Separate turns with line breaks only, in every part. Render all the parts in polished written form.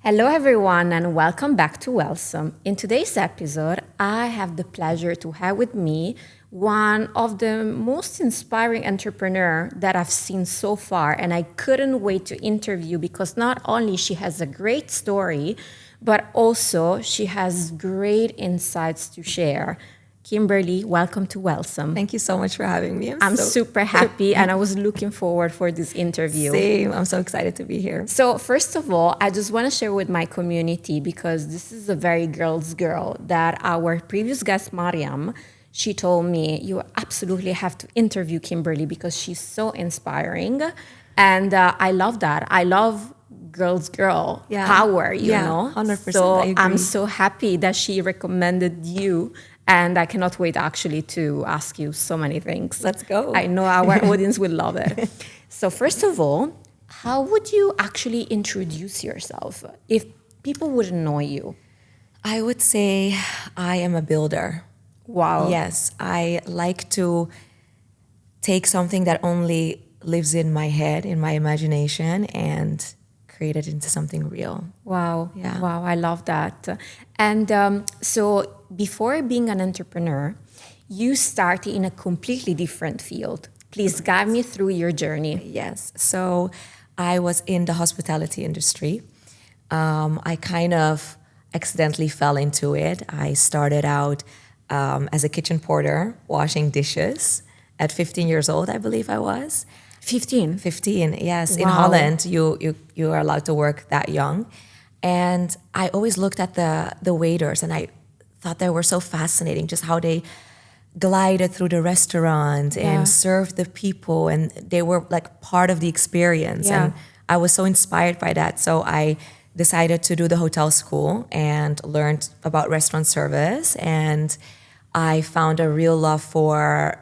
Hello, everyone, and welcome back to Wellsome. In today's episode, I have the pleasure to have with me one of the most inspiring entrepreneurs that I've seen so far, and I couldn't wait to interview because not only she has a great story, but also she has great insights to share. Kimberly, welcome to Wellsome.
Thank you so much for having me.
I'm super happy and I was looking forward for this interview.
Same. I'm so excited to be here.
So first of all, I just want to share with my community because this is a very girl's girl that our previous guest, Mariam, she told me you absolutely have to interview Kimberly because she's so inspiring. And I love that. I love girl's girl power, you know.
100%.
So
I agree.
I'm so happy that she recommended you. And I cannot wait actually to ask you so many things.
Let's go.
I know our audience will love it. So first of all, how would you actually introduce yourself if people wouldn't know you?
I would say I am a builder.
Wow.
Yes. I like to take something that only lives in my head, in my imagination, and create it into something real.
Wow.
Yeah.
Wow. I love that. And so before being an entrepreneur, you started in a completely different field. Please guide me through your journey.
Yes. So I was in the hospitality industry. I kind of accidentally fell into it. I started out as a kitchen porter, washing dishes at 15 years old, I believe I was.
15?
15, yes.
Wow.
In Holland, you are allowed to work that young. And I always looked at the waiters and I thought they were so fascinating, just how they glided through the restaurant and served the people, and they were like part of the experience.
Yeah.
And I was so inspired by that. So I decided to do the hotel school and learned about restaurant service. And I found a real love for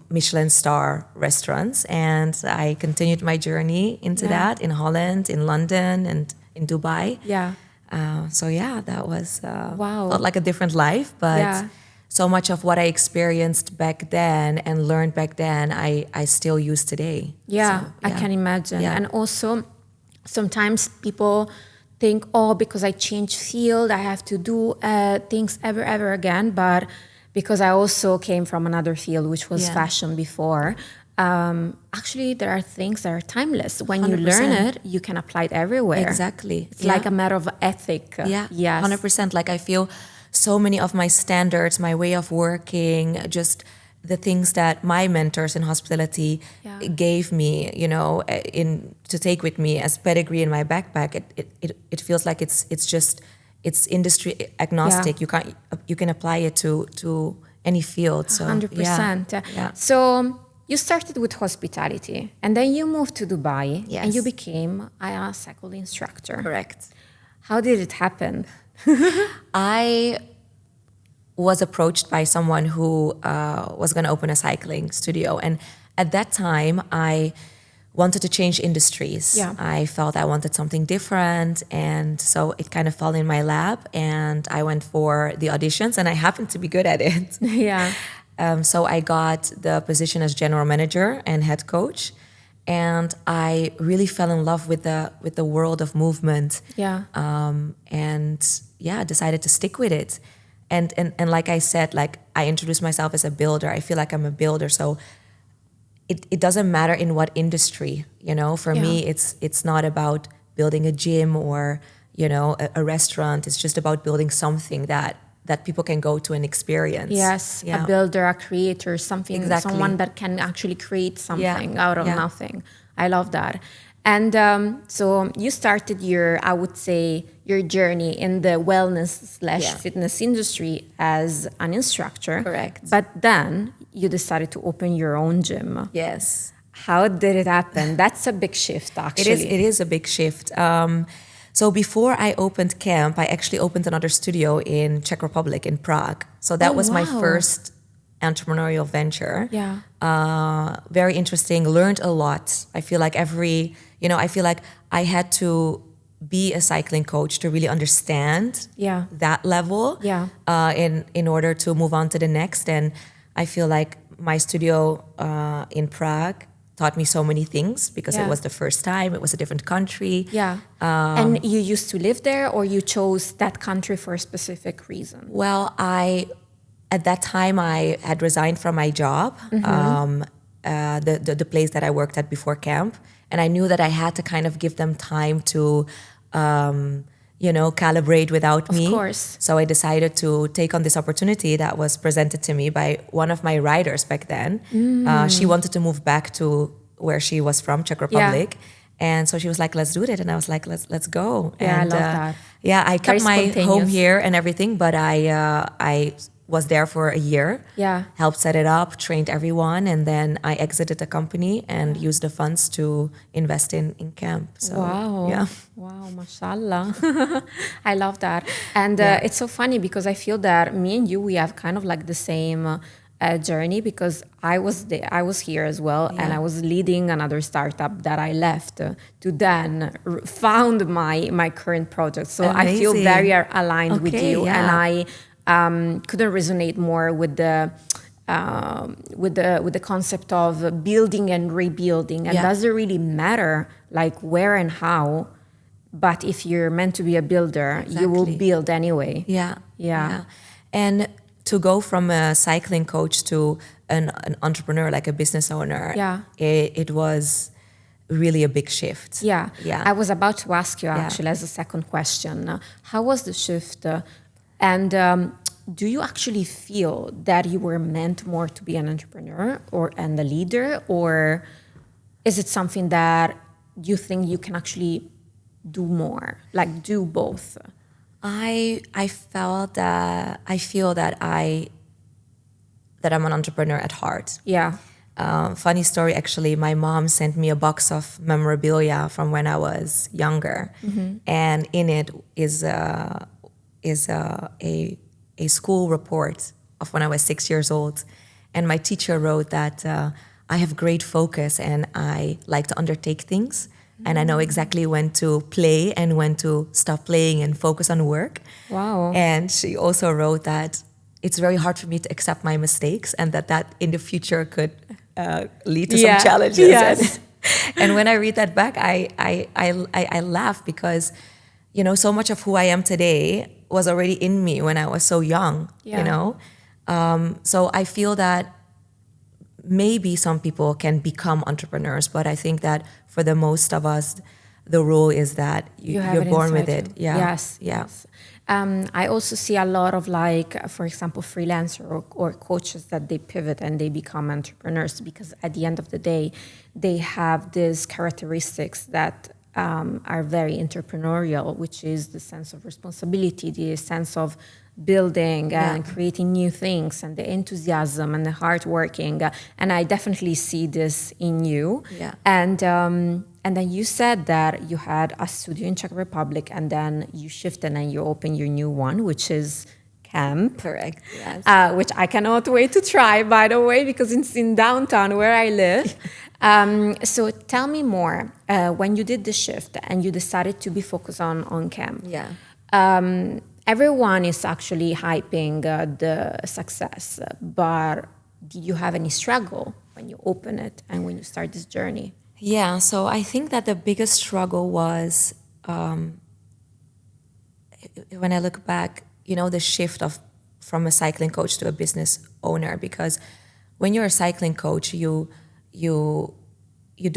Michelin star restaurants. And I continued my journey into that in Holland, in London, and in Dubai.
Yeah.
That was
Wow.
felt like a different life, but so much of what I experienced back then and learned back then, I still use today.
Yeah,
So,
I can imagine.
Yeah.
And also, sometimes people think, oh, because I changed field, I have to do things ever again. But because I also came from another field, which was fashion before, actually there are things that are timeless. When you learn
100%.
it, you can apply it everywhere.
Exactly.
It's like a matter of ethic.
Yeah,
Yes.
100%. Like I feel so many of my standards, my way of working, just the things that my mentors in hospitality gave me, to take with me as pedigree in my backpack. It feels like it's industry agnostic. You can apply it to any field. So
100%.
Yeah.
So you started with hospitality and then you moved to Dubai and you
Yes.
became a cycle instructor.
Correct.
How did it happen?
I was approached by someone who was going to open a cycling studio. And at that time, I wanted to change industries.
Yeah.
I felt I wanted something different. And so it kind of fell in my lap. And I went for the auditions and I happened to be good at it.
Yeah.
So I got the position as general manager and head coach. And I really fell in love with the world of movement.
Yeah.
Decided to stick with it. And like I said, like I introduced myself as a builder. I feel like I'm a builder. So it doesn't matter in what industry, For me, it's not about building a gym or, a restaurant. It's just about building something that people can go to and experience.
Yes,
Yeah.
a builder, a creator, something,
Exactly.
someone that can actually create something out of
Yeah.
nothing. I love that. And so you started I would say, your journey in the wellness/fitness industry as an instructor.
Correct.
But then you decided to open your own gym.
Yes.
How did it happen? That's a big shift, actually.
It is a big shift. So before I opened camp, I actually opened another studio in Czech Republic, in Prague. So that was my
wow.
first entrepreneurial venture.
Yeah.
Very interesting, learned a lot. I feel like I had to be a cycling coach to really understand that level in order to move on to the next. And I feel like my studio in Prague taught me so many things because it was the first time, it was a different country.
Yeah. And you used to live there, or you chose that country for a specific reason?
Well, at that time I had resigned from my job, the place that I worked at before camp, and I knew that I had to kind of give them time to calibrate without me.
Of course.
So I decided to take on this opportunity that was presented to me by one of my writers back then. She wanted to move back to where she was from, Czech Republic. Yeah. And so she was like, let's do it. And I was like, let's go.
Yeah,
and,
I love that.
Yeah, I kept my home here and everything, but I was there for a year.
Yeah.
Helped set it up, trained everyone, and then I exited the company and used the funds to invest in camp. So,
wow.
Yeah.
Wow, mashallah. I love that. And it's so funny because I feel that me and you, we have kind of like the same journey, because I was here as well, and I was leading another startup that I left to then found my current project. So
Amazing.
I feel very aligned with you, and I couldn't resonate more with the concept of building and rebuilding. And does it really matter like where and how? But if you're meant to be a builder, you will build anyway.
Yeah. And to go from a cycling coach to an entrepreneur, like a business owner, it was really a big shift.
Yeah. I was about to ask you actually as a second question. How was the shift? And do you actually feel that you were meant more to be an entrepreneur and a leader, or is it something that you think you can actually do more, like do both?
I feel that I'm an entrepreneur at heart.
Yeah.
Funny story, actually, my mom sent me a box of memorabilia from when I was younger, and in it is a school report of when I was 6 years old. And my teacher wrote that I have great focus and I like to undertake things. And I know exactly when to play and when to stop playing and focus on work.
Wow.
And she also wrote that it's very hard for me to accept my mistakes, and that in the future could lead to some challenges.
Yes.
And when I read that back, I laugh because, so much of who I am today was already in me when I was so young, So I feel that maybe some people can become entrepreneurs, but I think that for the most of us, the rule is that you're born with it. Yeah.
Yes. I also see a lot of like, for example, freelancer or coaches that they pivot and they become entrepreneurs, because at the end of the day, they have these characteristics that are very entrepreneurial, which is the sense of responsibility, the sense of building and creating new things, and the enthusiasm and the hard working. And I definitely see this in you.
Yeah.
And then you said that you had a studio in Czech Republic, and then you shifted and you opened your new one, which is camp.
Correct. Yes.
Which I cannot wait to try, by the way, because it's in downtown where I live. So tell me more, when you did the shift and you decided to be focused on camp.
Yeah.
Everyone is actually hyping the success, but did you have any struggle when you open it and when you start this journey?
Yeah, so I think that the biggest struggle was, when I look back, the shift from a cycling coach to a business owner, because when you're a cycling coach, you do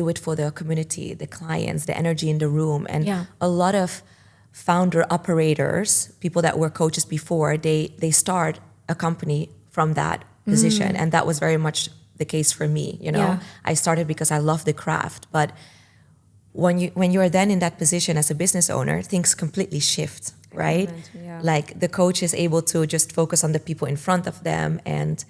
it for the community, the clients, the energy in the room, and a lot of founder operators, people that were coaches before, they start a company from that position, and that was very much the case for me. I started because I love the craft, but when you're then in that position as a business owner, things completely shift, right? Like the coach is able to just focus on the people in front of them and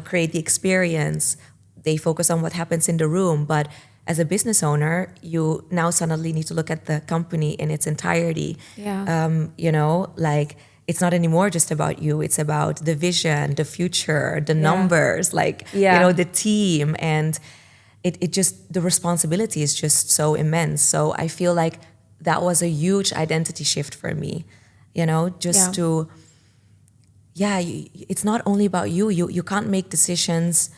create the experience. They focus on what happens in the room, but as a business owner, you now suddenly need to look at the company in its entirety. Like it's not anymore just about you. It's about the vision, the future, the numbers, the team. And it just, the responsibility is just so immense. So I feel like that was a huge identity shift for me, it's not only about you. You can't make decisions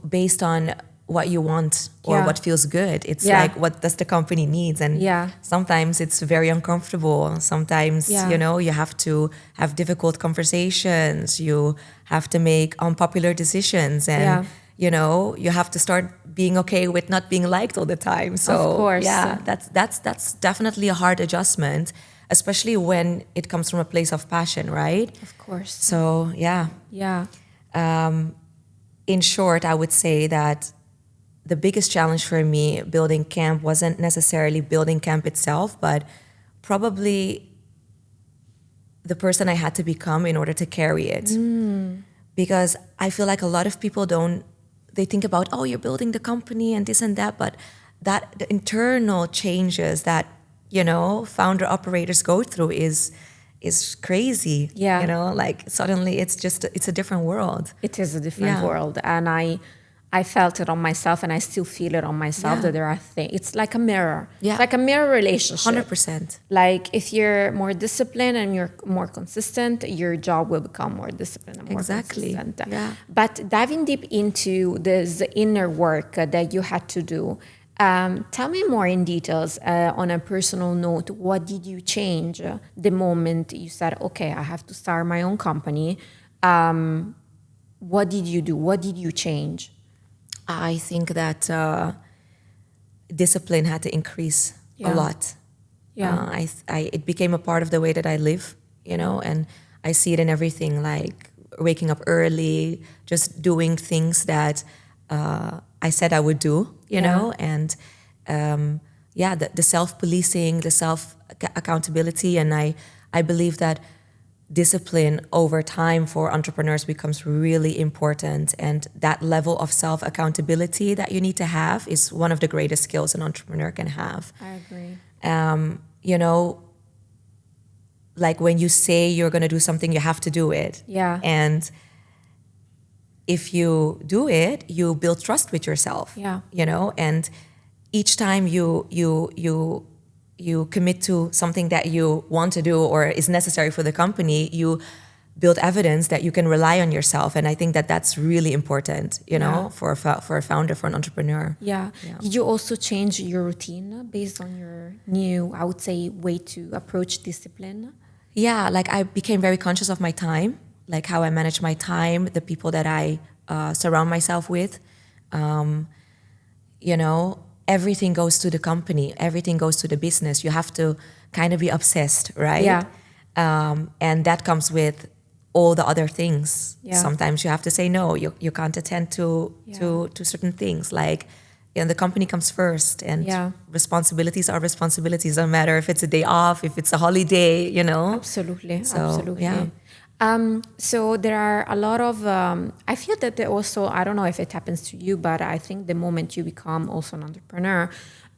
based on what you want or what feels good. It's like, what does the company needs? And sometimes it's very uncomfortable. Sometimes, you know, you have to have difficult conversations. You have to make unpopular decisions. And, you know, you have to start being okay with not being liked all the time. So,
of course.
yeah, that's definitely a hard adjustment, especially when it comes from a place of passion, right?
Of course.
So, yeah.
Yeah.
In short, I would say that the biggest challenge for me building camp wasn't necessarily building camp itself, but probably the person I had to become in order to carry it. Because I feel like a lot of people they think about, oh, you're building the company and this and that, but the internal changes that, you know, founder operators go through is crazy.
Yeah.
You know, like suddenly it's a different world.
It is a different world. And I felt it on myself, and I still feel it on myself, that there are things. It's like a mirror.
Yeah.
It's like a mirror relationship.
100%.
Like if you're more disciplined and you're more consistent, your job will become more disciplined and more consistent.
Yeah.
But diving deep into this inner work that you had to do, tell me more in details on a personal note. What did you change the moment you said, okay, I have to start my own company? What did you do? What did you change?
I think that discipline had to increase a lot.
Yeah.
It became a part of the way that I live, you know, and I see it in everything, like waking up early, just doing things that I said I would do, you know, and the self-policing, the self-accountability. And I believe that discipline over time for entrepreneurs becomes really important, and that level of self-accountability that you need to have is one of the greatest skills an entrepreneur can have.
I agree.
You know, like when you say you're going to do something, you have to do it.
Yeah.
And if you do it, you build trust with yourself.
Yeah.
You know, and each time you commit to something that you want to do or is necessary for the company, you build evidence that you can rely on yourself. And I think that that's really important, you know, for a founder, for an entrepreneur.
Yeah. Did you also change your routine based on your new, I would say, way to approach discipline?
Yeah, like I became very conscious of my time, like how I manage my time, the people that I surround myself with. You know, everything goes to the company, everything goes to the business. You have to kind of be obsessed, right?
Yeah.
And that comes with all the other things.
Yeah.
Sometimes you have to say no. You can't attend to certain things. Like, you know, the company comes first, and responsibilities are responsibilities. No matter if it's a day off, if it's a holiday, you know.
Absolutely.
So,
absolutely.
yeah.
So there are a lot of, I feel that there also, I don't know if it happens to you, but I think the moment you become also an entrepreneur,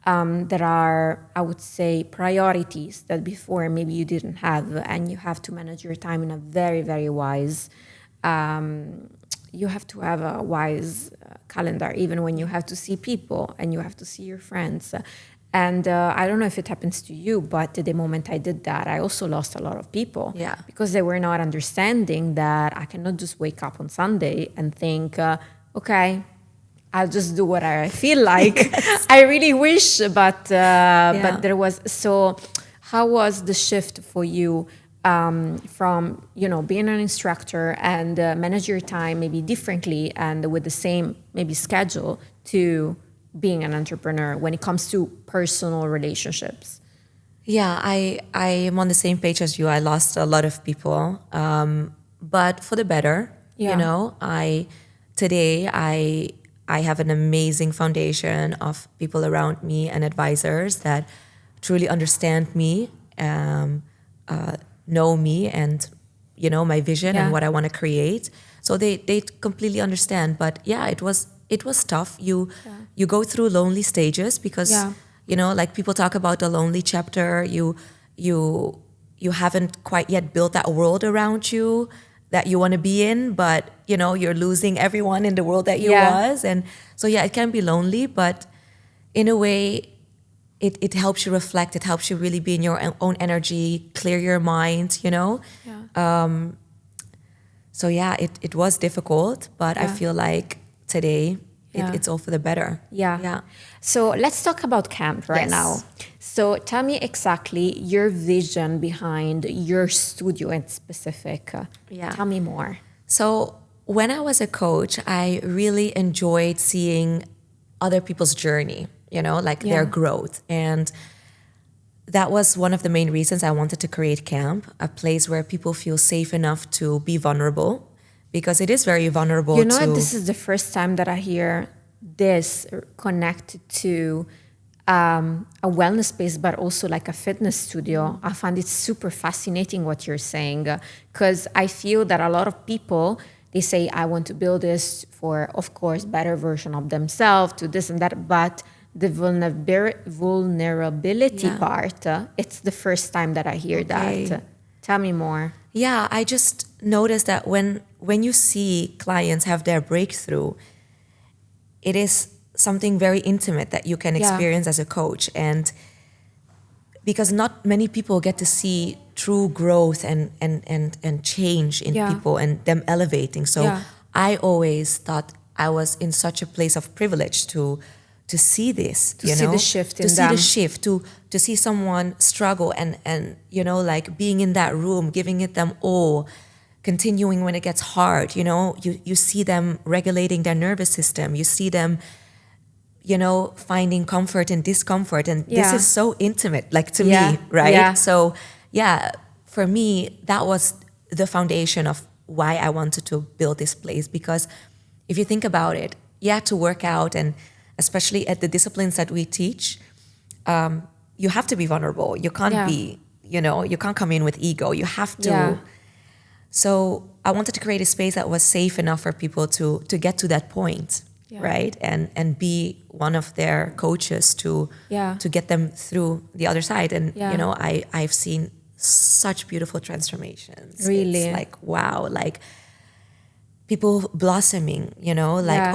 there are, I would say, priorities that before maybe you didn't have, and you have to manage your time in a very, very wise, you have to have a wise calendar, even when you have to see people and you have to see your friends. And I don't know if it happens to you, but the moment I did that, I also lost a lot of people.
Yeah.
Because they were not understanding that I cannot just wake up on Sunday and think, okay, I'll just do what I feel like. Yes. I really wish, but there was. So how was the shift for you from, you know, being an instructor and manage your time maybe differently and with the same maybe schedule to being an entrepreneur when it comes to personal relationships?
Yeah, I am on the same page as you. I lost a lot of people, but for the better.
Yeah.
You know, today I have an amazing foundation of people around me and advisors that truly understand me, know me, and, you know, my vision and what I want to create. So they completely understand. But yeah, it was tough. You go through lonely stages because, you know, like people talk about the lonely chapter. You haven't quite yet built that world around you that you want to be in, but, you know, you're losing everyone in the world that you was. And so, yeah, it can be lonely, but in a way, it helps you reflect. It helps you really be in your own energy, clear your mind, you know? So, yeah, it was difficult, but I feel like today, it's all for the better.
Yeah. So let's talk about camp right now. So tell me exactly your vision behind your studio in specific. Tell me more.
So when I was a coach, I really enjoyed seeing other people's journey, like their growth. And that was one of the main reasons I wanted to create camp, a place where people feel safe enough to be vulnerable, because it is very vulnerable.
This is the first time that I hear this connected to a wellness space, but also like a fitness studio. I find it super fascinating what you're saying, because I feel that a lot of people, they say, I want to build this for, of course, better version of themselves, to this and that, but the vulnerability part, it's the first time that I hear that. Tell me more.
Yeah, I just noticed that when you see clients have their breakthrough, it is something very intimate that you can experience as a coach. And because not many people get to see true growth and change in people and them elevating. So I always thought I was in such a place of privilege to see this,
to see the shift in them.
To see the shift, to see someone struggle and like being in that room, giving it them all, continuing when it gets hard. You see them regulating their nervous system. You see them, finding comfort in discomfort. And this is so intimate, like to me, right?
Yeah.
So for me, that was the foundation of why I wanted to build this place. Because if you think about it, to work out, and especially at the disciplines that we teach, you have to be vulnerable. You can't be, you can't come in with ego. You have to.
Yeah.
So I wanted to create a space that was safe enough for people to get to that point, right? And be one of their coaches to get them through the other side. And, I've seen such beautiful transformations.
Really?
It's like, wow, like people blossoming,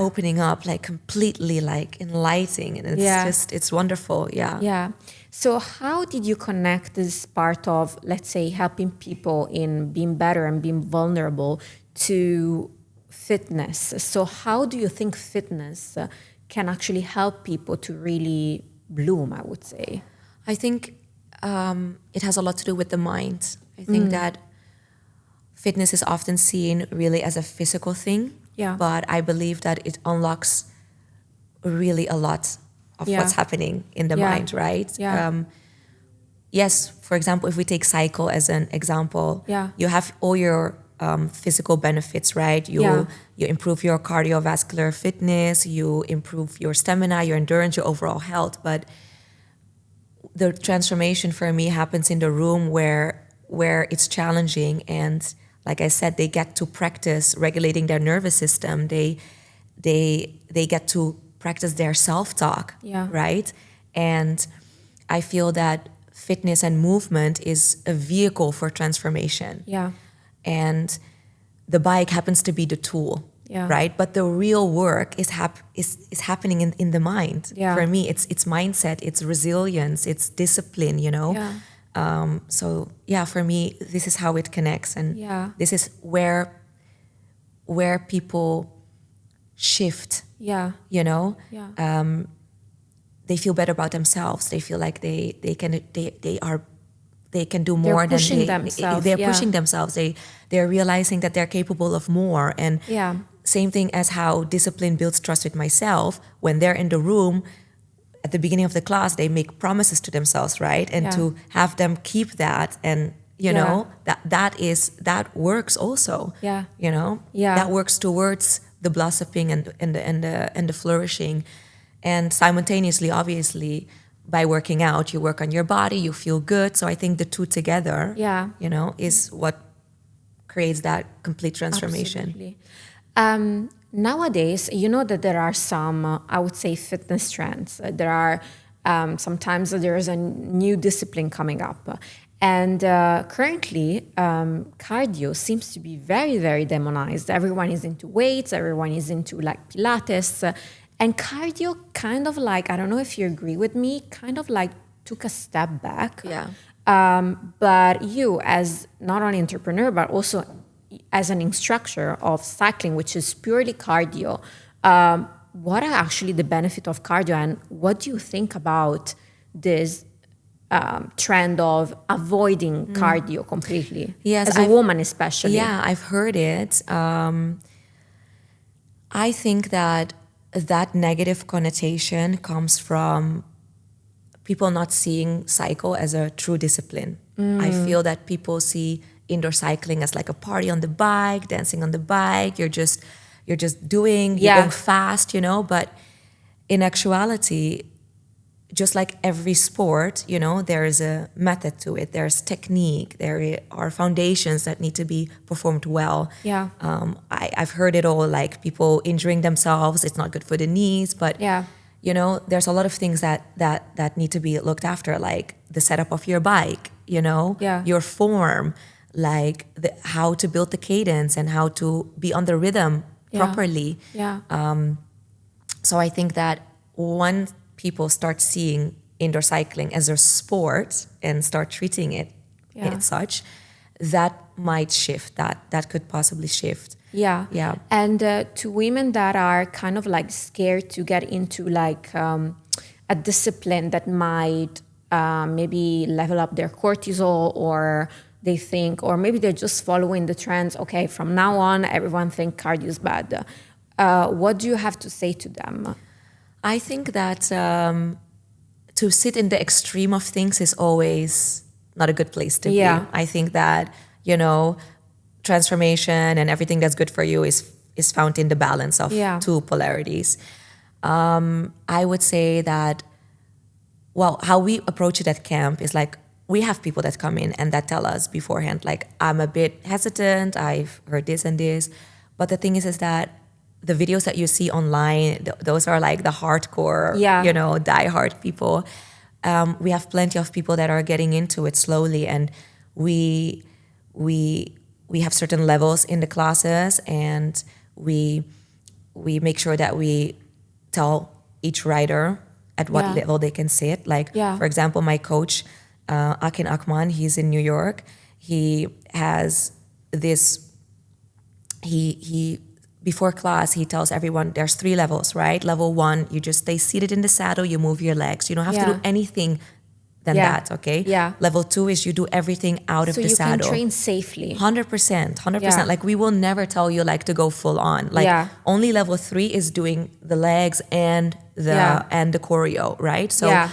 opening up, like completely like enlightening. And it's it's wonderful.
Yeah. So how did you connect this part of, let's say, helping people in being better and being vulnerable to fitness? So how do you think fitness can actually help people to really bloom, I would say?
I think it has a lot to do with the mind. I think that fitness is often seen really as a physical thing, but I believe that it unlocks really a lot of what's happening in the mind, right? Yes, for example, if we take cycle as an example, you have all your physical benefits, right? You improve your cardiovascular fitness, you improve your stamina, your endurance, your overall health. But the transformation for me happens in the room where it's challenging, and like I said, they get to practice regulating their nervous system. They get to practice their self-talk, right? And I feel that fitness and movement is a vehicle for transformation. And the bike happens to be the tool, right? But the real work is happening in the mind. For me, it's mindset, it's resilience, it's discipline, So for me, this is how it connects, and this is where people shift. They feel better about themselves. They feel like they can do more than they're pushing themselves. They're realizing that they're capable of more. And same thing as how discipline builds trust with myself. When they're in the room at the beginning of the class, they make promises to themselves, right? And to have them keep that, and that works also. That works towards the blossoming and the flourishing. And simultaneously, obviously, by working out, you work on your body, you feel good. So I think the two together, is what creates that complete transformation.
Absolutely. Nowadays, that there are some, I would say, fitness trends. There are, sometimes there is a new discipline coming up. And currently, cardio seems to be very, very demonized. Everyone is into weights, everyone is into like Pilates. And cardio kind of like, I don't know if you agree with me, kind of like took a step back. But you, as not only entrepreneur, but also as an instructor of cycling, which is purely cardio, what are actually the benefit of cardio, and what do you think about this trend of avoiding cardio completely?
Yes,
as a woman especially.
Yeah, I've heard it. I think that negative connotation comes from people not seeing cycle as a true discipline. I feel that people see indoor cycling as like a party on the bike, dancing on the bike. You're just doing, you're going fast, you know. But in actuality, just like every sport, you know, there is a method to it. There's technique. There are foundations that need to be performed well.
Yeah.
I've heard it all, like people injuring themselves. It's not good for the knees, but you know, there's a lot of things that need to be looked after, like the setup of your bike, you know, your form, like how to build the cadence and how to be on the rhythm properly. So I think that when people start seeing indoor cycling as a sport and start treating it as such, that might shift. That could possibly shift.
Yeah. And to women that are kind of like scared to get into like a discipline that might maybe level up their cortisol, or they think, or maybe they're just following the trends. Okay, from now on, everyone thinks cardio is bad. What do you have to say to them?
I think that to sit in the extreme of things is always not a good place to be. I think that, you know, transformation and everything that's good for you is found in the balance of two polarities. I would say that, well, how we approach it at camp is like, we have people that come in and that tell us beforehand, like, I'm a bit hesitant, I've heard this and this. But the thing is that the videos that you see online, those are like the hardcore, you know, diehard people. We have plenty of people that are getting into it slowly, and we have certain levels in the classes, and we make sure that we tell each rider at what level they can sit. Like, for example, my coach, Akin Akman, he's in New York. He has this, he before class, he tells everyone there's 3 levels, right? Level 1, you just stay seated in the saddle, you move your legs. You don't have to do anything than that, okay? Level 2 is you do everything out of the saddle.
So you can train safely.
100%. Like, we will never tell you like to go full on. Like, only level 3 is doing the legs and the choreo, right? So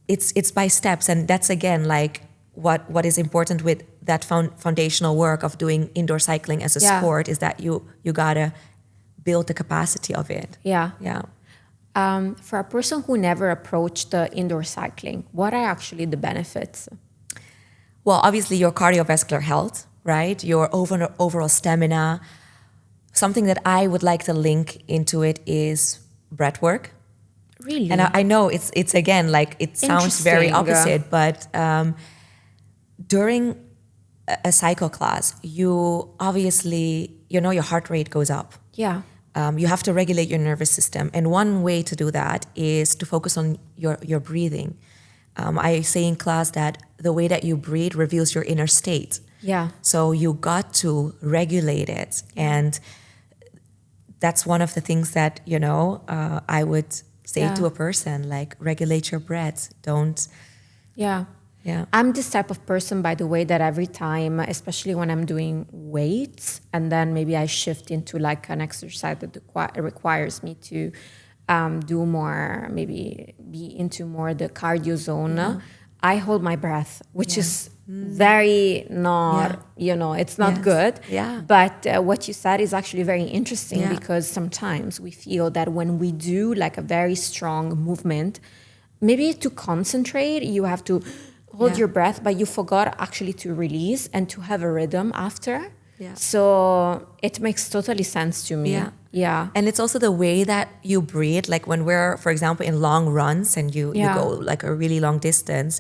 it's by steps, and that's again like what is important with that foundational work of doing indoor cycling as a sport is that you gotta build the capacity of it. For a person who never approached indoor cycling, what are actually the benefits? Well, obviously your cardiovascular health, right? Your overall stamina. Something that I would like to link into it is breath work.
Really?
And I know it's again, like, it sounds very opposite, but during a cycle class, you obviously, you know, your heart rate goes up. You have to regulate your nervous system. And one way to do that is to focus on your breathing. I say in class that the way that you breathe reveals your inner state. So you got to regulate it. And that's one of the things that, you know, I would say to a person, like, regulate your breath. Don't. I'm this type of person, by the way, that every time, especially when I'm doing weights, and then maybe I shift into like an exercise that requires me to do more, maybe be into more the cardio zone, I hold my breath, which is very not, you know, it's not good. But what you said is actually very interesting because sometimes we feel that when we do like a very strong movement, maybe to concentrate, you have to hold your breath, but you forgot actually to release and to have a rhythm after. So it makes totally sense to me. And it's also the way that you breathe. Like when we're, for example, in long runs and you go like a really long distance,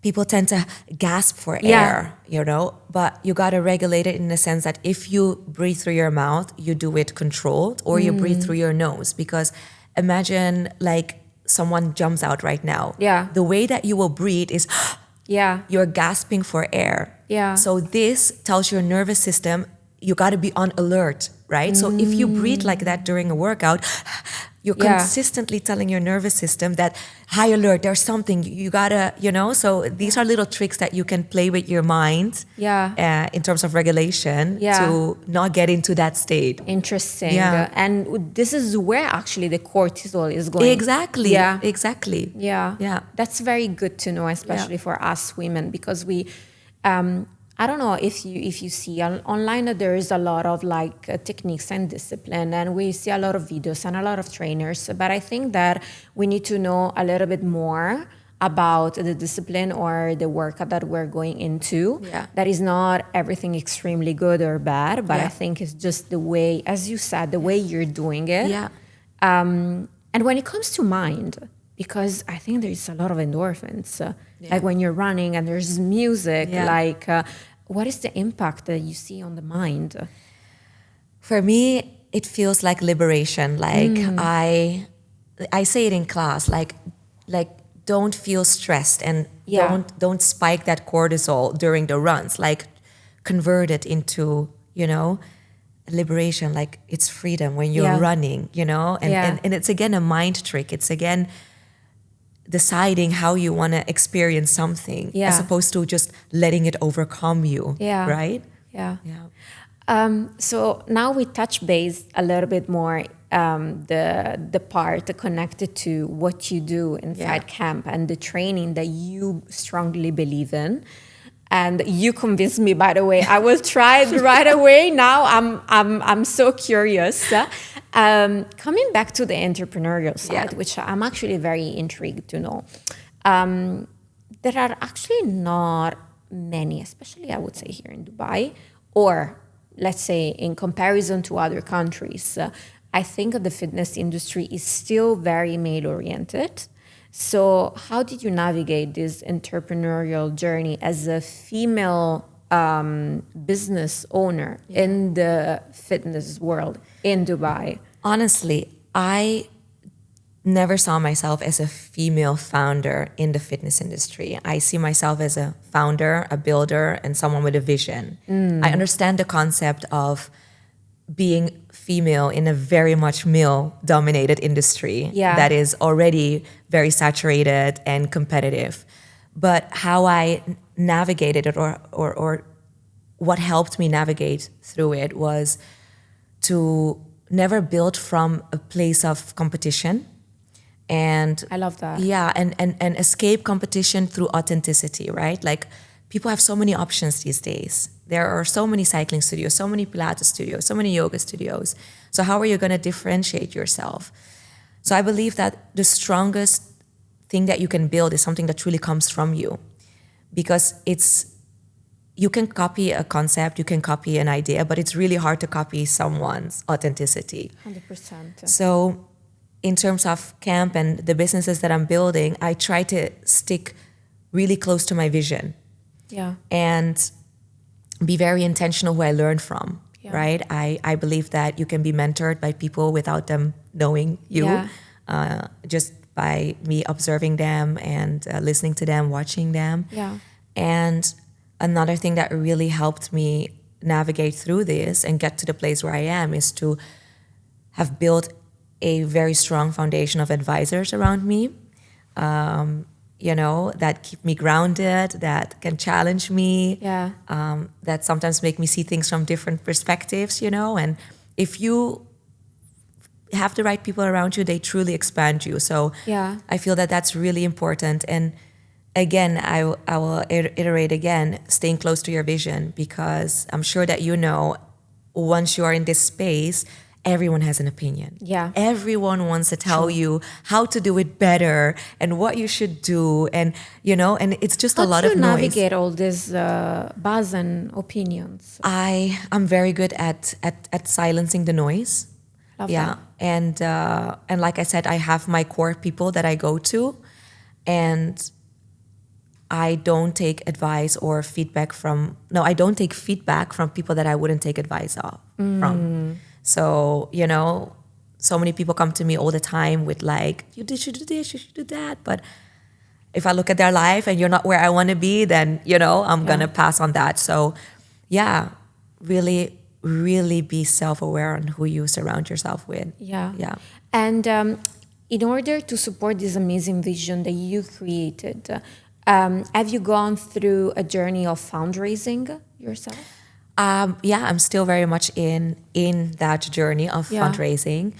people tend to gasp for air, you know, but you got to regulate it in the sense that if you breathe through your mouth, you do it controlled, or you breathe through your nose. Because imagine like someone jumps out right now. The way that you will breathe is you're gasping for air. So this tells your nervous system, you got to be on alert, right? So if you breathe like that during a workout, you're consistently telling your nervous system that high alert, there's something you gotta, so these are little tricks that you can play with your mind in terms of regulation to not get into that state.
Interesting. And this is where actually the cortisol is going.
Exactly.
Yeah.
Exactly.
Yeah. That's very good to know, especially for us women, because we, I don't know if you see online, there is a lot of techniques and discipline, and we see a lot of videos and a lot of trainers. But I think that we need to know a little bit more about the discipline or the workout that we're going into.
Yeah.
That is not everything extremely good or bad, but I think it's just the way, as you said, the way you're doing it.
Yeah.
And when it comes to mind, because I think there's a lot of endorphins, like when you're running and there's music, what is the impact that you see on the mind?
For me, it feels like liberation. I say it in class, like don't feel stressed and don't spike that cortisol during the runs. Like convert it into, liberation. Like it's freedom when you're running, and it's again a mind trick. It's again deciding how you want to experience something as opposed to just letting it overcome you, right?
Yeah. So now we touch base a little bit more the part connected to what you do inside camp and the training that you strongly believe in. And you convinced me, by the way. I will try it right away. Now I'm so curious. Coming back to the entrepreneurial side, which I'm actually very intrigued to know. There are actually not many, especially I would say here in Dubai, or let's say in comparison to other countries. I think the fitness industry is still very male-oriented. So how did you navigate this entrepreneurial journey as a female business owner in the fitness world in Dubai?
Honestly, I never saw myself as a female founder in the fitness industry. I see myself as a founder, a builder, and someone with a vision. I understand the concept of being female in a very much male-dominated industry that is already very saturated and competitive. But how I navigated it or what helped me navigate through it was to never build from a place of competition. And
I love that.
Yeah, and escape competition through authenticity, right? Like people have so many options these days. There are so many cycling studios, so many Pilates studios, so many yoga studios. So how are you going to differentiate yourself? So I believe that the strongest thing that you can build is something that truly comes from you. Because you can copy a concept, you can copy an idea, but it's really hard to copy someone's authenticity.
100%.
So in terms of camp and the businesses that I'm building, I try to stick really close to my vision.
Yeah.
And be very intentional who I learn from, right? I believe that you can be mentored by people without them knowing you, just by me observing them and listening to them, watching them.
Yeah.
And another thing that really helped me navigate through this and get to the place where I am is to have built a very strong foundation of advisors around me. That keep me grounded, that can challenge me, that sometimes make me see things from different perspectives, And if you have the right people around you, they truly expand you. So I feel that that's really important. And again, I will iterate again, staying close to your vision, because I'm sure that once you are in this space, everyone has an opinion.
Yeah.
Everyone wants to tell you how to do it better and what you should do. And, and it's just a lot of noise.
How do you navigate all these buzz and opinions?
I'm very good at silencing the noise.
Love that.
And like I said, I have my core people that I go to, and I don't take advice or feedback from people that I wouldn't take advice from. So, so many people come to me all the time with you should do this, you should do that. But if I look at their life and you're not where I want to be, then, I'm going to pass on that. So, really really be self-aware on who you surround yourself with.
Yeah.
Yeah.
And in order to support this amazing vision that you created, have you gone through a journey of fundraising yourself?
Yeah, I'm still very much in that journey of fundraising.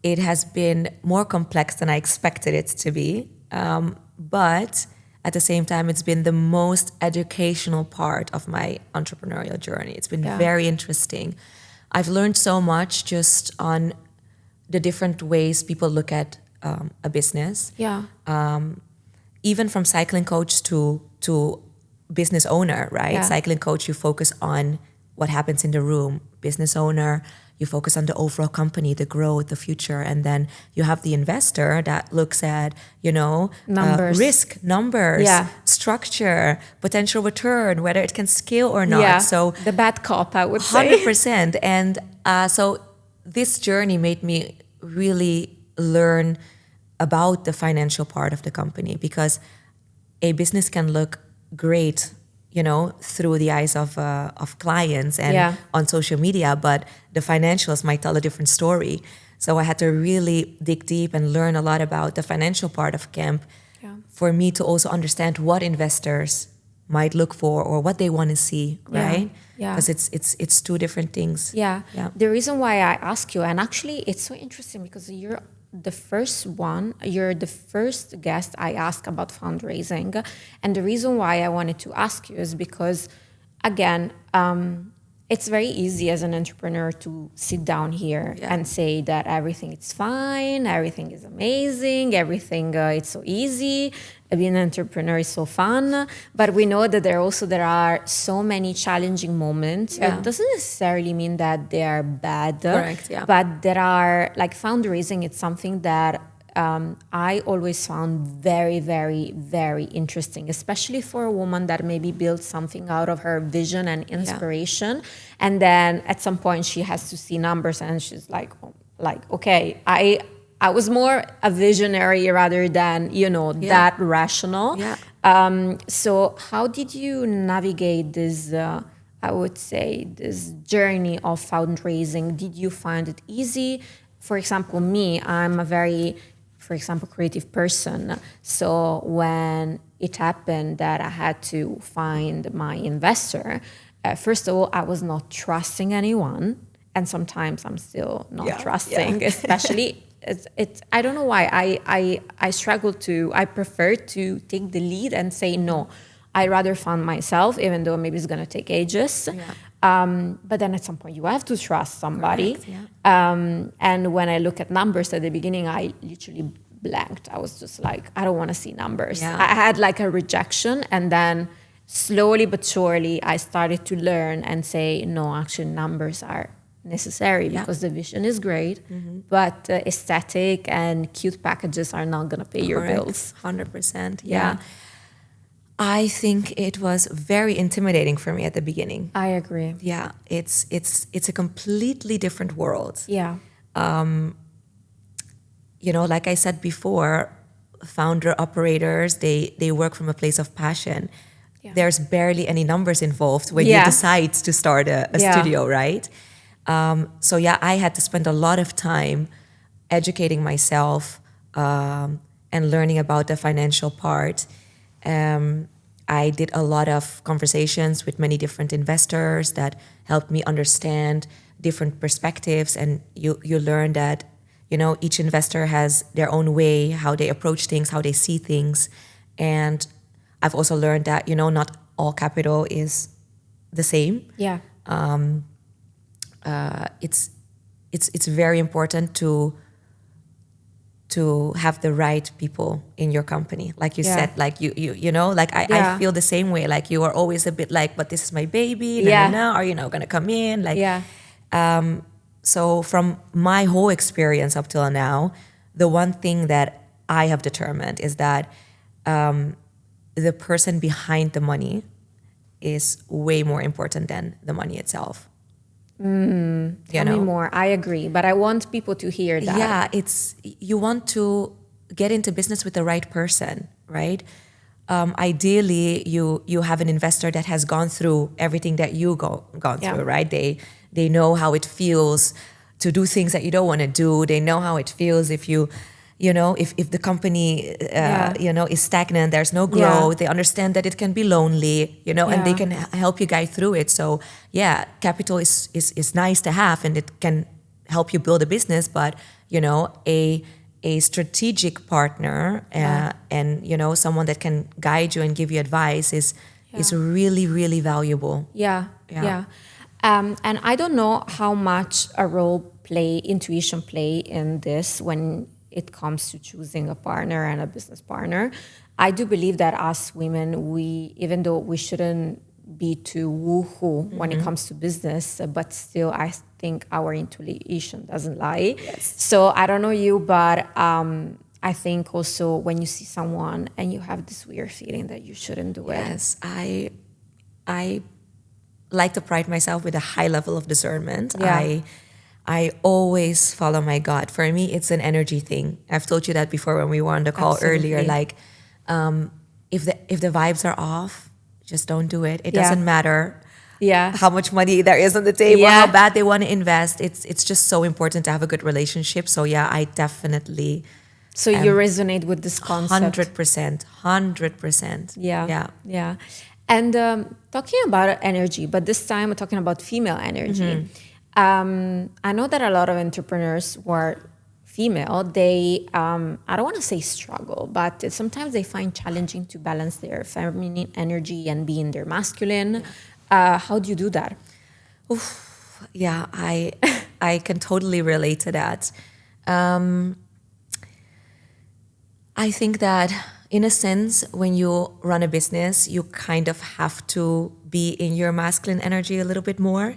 It has been more complex than I expected it to be, but at the same time, it's been the most educational part of my entrepreneurial journey. It's been very interesting. I've learned so much just on the different ways people look at a business.
Yeah.
Even from cycling coach to business owner, right?
Yeah.
Cycling coach, you focus on what happens in the room. Business owner, you focus on the overall company, the growth, the future. And then you have the investor that looks at,
Numbers.
Risk, numbers, structure, potential return, whether it can scale or not.
Yeah.
So
the bad cop, I would say.
100%. And so this journey made me really learn about the financial part of the company, because a business can look great, through the eyes of clients and on social media, but the financials might tell a different story. So I had to really dig deep and learn a lot about the financial part of Camp for me to also understand what investors might look for or what they want to see, right? Because it's two different things.
Yeah. The reason why I ask you, and actually it's so interesting because you're the first guest I ask about fundraising. And the reason why I wanted to ask you is because, again, it's very easy as an entrepreneur to sit down here and say that everything is fine, everything is amazing, everything it's so easy. Being an entrepreneur is so fun, but we know that there are so many challenging moments. It doesn't necessarily mean that they are bad.
Correct, yeah.
But there are, like, fundraising, it's something that I always found very, very, very interesting, especially for a woman that maybe built something out of her vision and inspiration. And then at some point she has to see numbers and she's like, okay, I was more a visionary rather than, that rational. So how did you navigate this, I would say, this journey of fundraising? Did you find it easy? For example, me, I'm a very, creative person. So when it happened that I had to find my investor, first of all, I was not trusting anyone. And sometimes I'm still not trusting, especially... I don't know why I struggle I prefer to take the lead and say no. I rather fund myself, even though maybe it's going to take ages. But then at some point you have to trust somebody.
Correct,
and when I look at numbers at the beginning, I literally blanked. I was just like, I don't want to see numbers. I had like a rejection, and then slowly but surely I started to learn and say, no, actually numbers are necessary because the vision is great, but aesthetic and cute packages are not going to pay your bills.
100%. Yeah. I think it was very intimidating for me at the beginning.
I agree.
Yeah, it's a completely different world.
Yeah.
Like I said before, founder operators, they work from a place of passion. There's barely any numbers involved when you decide to start a studio, right? So I had to spend a lot of time educating myself and learning about the financial part. I did a lot of conversations with many different investors that helped me understand different perspectives, and you learn that each investor has their own way, how they approach things, how they see things. And I've also learned that not all capital is the same. It's very important to have the right people in your company, like you said, like I feel the same way. Like you are always a bit like, but this is my baby. Are you not gonna come in? So from my whole experience up till now, the one thing that I have determined is that the person behind the money is way more important than the money itself.
Tell me more. I agree, but I want people to hear that.
Yeah, you want to get into business with the right person, right? ideally you have an investor that has gone through everything that you gone
Yeah.
through, right? They know how it feels to do things that you don't want to do. They know how it feels if if the company is stagnant, there's no growth.
Yeah.
They understand that it can be lonely, and they
Yeah.
can help you guide through it. So yeah, capital is nice to have, and it can help you build a business, but a strategic partner and someone that can guide you and give you advice is really, really valuable.
Yeah. And I don't know how much a intuition play in this when it comes to choosing a partner and a business partner. I do believe that us women, even though we shouldn't be too woohoo when it comes to business, but still I think our intuition doesn't lie.
Yes.
So I don't know you, but I think also when you see someone and you have this weird feeling that you shouldn't do it.
Yes, I like to pride myself with a high level of discernment.
Yeah.
I always follow my gut. For me, it's an energy thing. I've told you that before when we were on the call earlier. Like, if the vibes are off, just don't do it. It doesn't matter how much money there is on the table, how bad they want to invest. It's just so important to have a good relationship. So yeah, I definitely.
So you resonate with this concept.
100%.
Yeah. And talking about energy, but this time we're talking about female energy. I know that a lot of entrepreneurs who are female, they, I don't want to say struggle, but sometimes they find challenging to balance their feminine energy and be in their masculine. How do you do that?
Yeah, I can totally relate to that. I think that in a sense, when you run a business, you kind of have to be in your masculine energy a little bit more.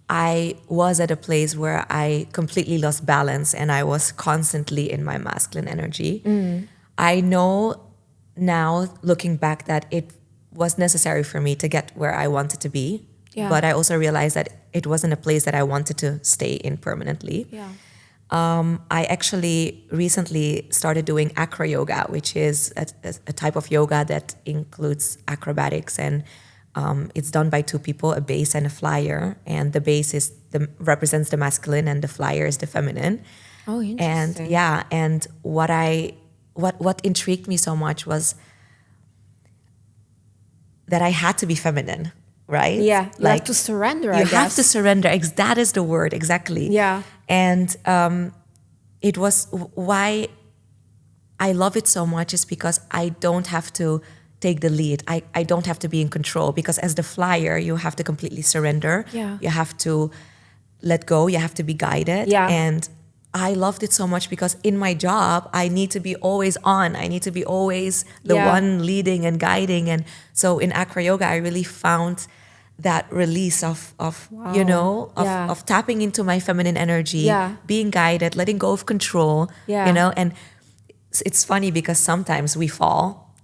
I was at a place where I completely lost balance and I was constantly in my masculine energy. I know now, looking back, that it was necessary for me to get where I wanted to be. But I also realized that it wasn't a place that I wanted to stay in permanently. I actually recently started doing Acro yoga, which is a type of yoga that includes acrobatics, and it's done by two people, a base and a flyer. And the base represents the masculine, and the flyer is the feminine.
Oh, interesting.
And what intrigued me so much was that I had to be feminine, right?
Yeah, you have to surrender, I guess.
You have to surrender. That is the word, exactly.
Yeah.
And it was why I love it so much is because I don't have to take the lead. I don't have to be in control, because as the flyer, you have to completely surrender. You have to let go. You have to be guided. And I loved it so much because in my job, I need to be always on. I need to be always the one leading and guiding. And so in Acro Yoga, I really found that release of tapping into my feminine energy, being guided, letting go of control, and it's funny because sometimes we fall,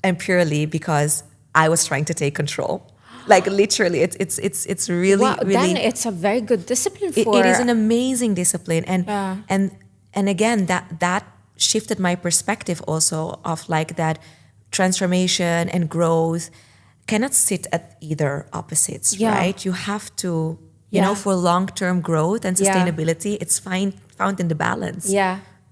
and purely because I was trying to take control. Like literally, it's really, really.
Then it's a very good discipline for.
It is an amazing discipline, and again that shifted my perspective also of like that transformation and growth cannot sit at either opposites, right? You have to, for long-term growth and sustainability, it's found in the balance.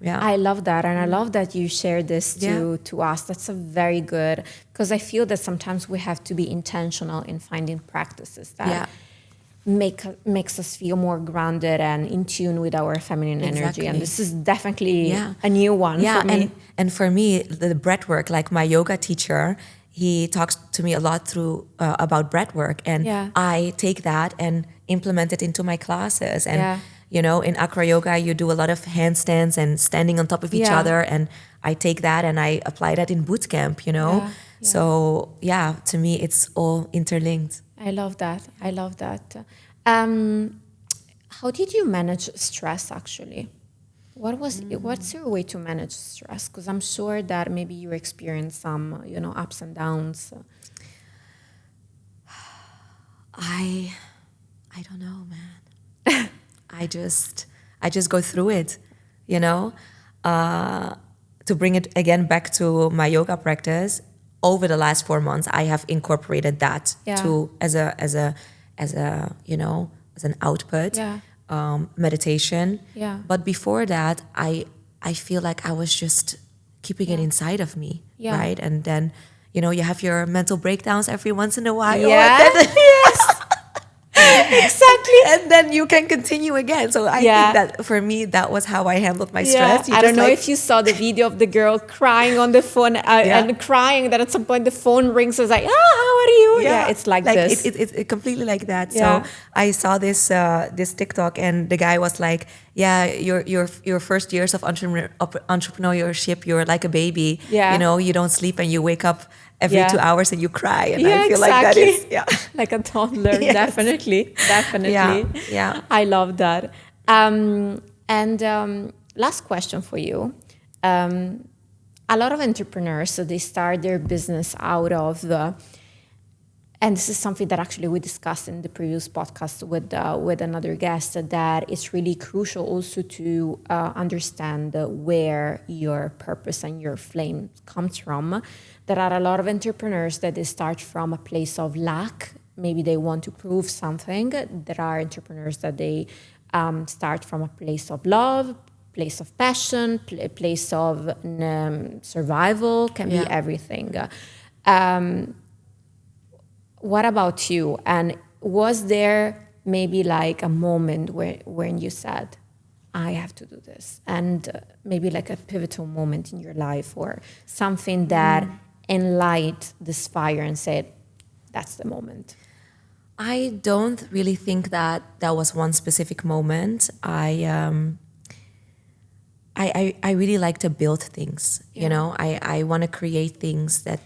I love that. And I love that you share this to us. That's a very good, because I feel that sometimes we have to be intentional in finding practices that makes us feel more grounded and in tune with our feminine energy. And this is definitely a new one for me.
And for me, the breath work, like my yoga teacher, he talks to me a lot through about breath work, and I take that and implement it into my classes. And in Acro Yoga, you do a lot of handstands and standing on top of each other, and I take that and I apply that in boot camp. So to me, it's all interlinked.
I love that. How did you manage stress actually? What's your way to manage stress? Because I'm sure that maybe you experience some, ups and downs.
I don't know, man. I just go through it, to bring it again back to my yoga practice, over the last 4 months, I have incorporated that to as an output, meditation.
Yeah.
But before that, I feel like I was just keeping it inside of me, right? And then, you have your mental breakdowns every once in a while.
Yeah.
Yes. Exactly. And then you can continue again. So I think that for me, that was how I handled my stress.
I don't know if you saw the video of the girl crying on the phone and crying that at some point the phone rings. I was like, how are you? Yeah, it's like this.
It's completely like that. So I saw this TikTok, and the guy was like, your first years of entrepreneurship, you're like a baby.
Yeah.
You don't sleep and you wake up every 2 hours and you cry. And I feel
exactly.
like that is,
like a toddler. Yes. Definitely.
Yeah.
I love that. Last question for you. A lot of entrepreneurs, so they start their business out of and this is something that actually we discussed in the previous podcast with another guest, that it's really crucial also to understand where your purpose and your flame comes from. There are a lot of entrepreneurs that they start from a place of lack. Maybe they want to prove something. There are entrepreneurs that they start from a place of love, place of passion, place of survival, can be everything. What about you? And was there maybe like a moment when you said, I have to do this? And maybe like a pivotal moment in your life, or something that enlightened this fire and said, that's the moment?
I don't really think that was one specific moment. I really like to build things. I want to create things that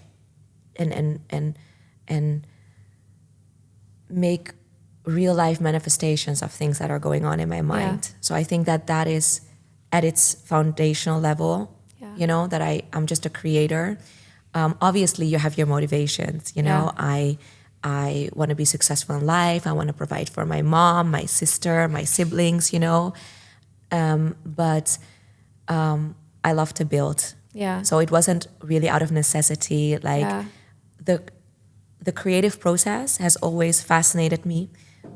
and make real life manifestations of things that are going on in my mind. So I think that is at its foundational level, that I'm just a creator. Obviously you have your motivations, I want to be successful in life. I want to provide for my mom, my sister, my siblings, but I love to build.
Yeah.
So it wasn't really out of necessity. The creative process has always fascinated me.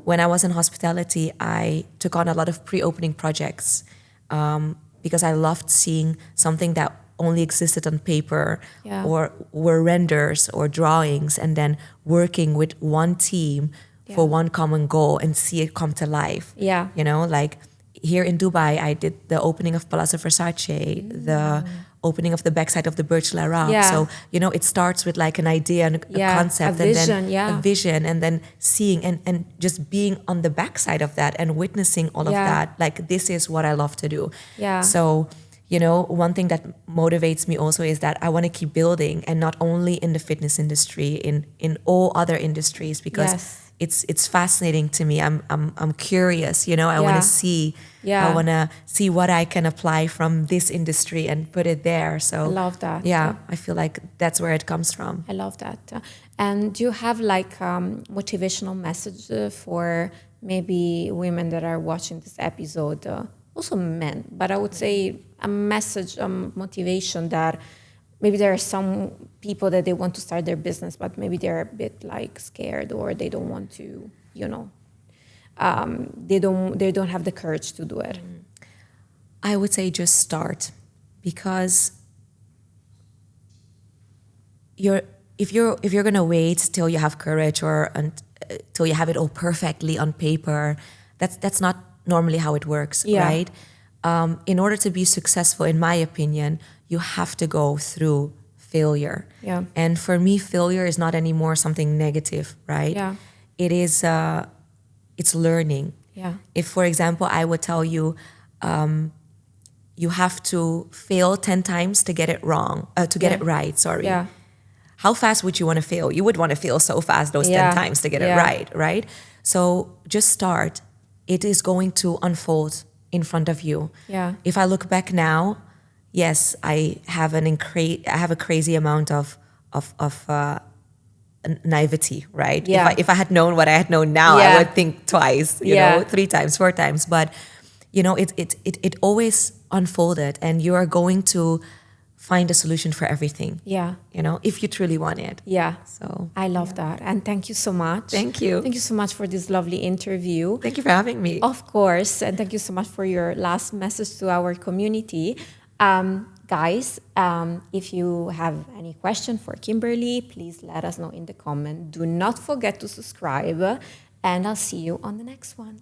When I was in hospitality, I took on a lot of pre-opening projects because I loved seeing something that only existed on paper or were renders or drawings, and then working with one team for one common goal and see it come to life.
Yeah.
Like here in Dubai, I did the opening of Palazzo Versace, the opening of the backside of the Burj Al Arab.
Yeah.
So, it starts with like an idea and a concept,
a vision,
and then a vision, and then seeing and just being on the backside of that and witnessing all of that. Like, this is what I love to do.
Yeah.
So, one thing that motivates me also is that I want to keep building, and not only in the fitness industry, in all other industries, because it's fascinating to me. I'm curious, I want to see. I want to see what I can apply from this industry and put it there. So
I love that.
Yeah, I feel like that's where it comes from.
I love that. And do you have like motivational message for maybe women that are watching this episode? Also men, but I would say a message, motivation that maybe there are some people that they want to start their business, but maybe they're a bit like scared, or they don't want to, they don't have the courage to do it.
I would say just start, because if you're gonna wait till you have courage or till you have it all perfectly on paper, that's not normally how it works, right? In order to be successful, in my opinion, you have to go through failure.
Yeah.
And for me, failure is not anymore something negative, right?
Yeah.
It is, it's learning.
Yeah.
If, for example, I would tell you, you have to fail 10 times to get it wrong, to get it right, sorry.
Yeah.
How fast would you want to fail? You would want to fail so fast those 10 times to get it right? So just start. It is going to unfold in front of you.
Yeah.
If I look back now, yes, I have a crazy amount of naivety, right?
Yeah.
If I had known what I had known now, I would think twice, you know, 3 times, 4 times. But it always unfolded, and you are going to find a solution for everything.
Yeah.
You know, if you truly want it.
Yeah.
So
I love that. And thank you so much.
Thank you.
Thank you so much for this lovely interview.
Thank you for having me.
Of course. And thank you so much for your last message to our community. Guys, if you have any question for Kimberly, please let us know in the comment. Do not forget to subscribe, and I'll see you on the next one.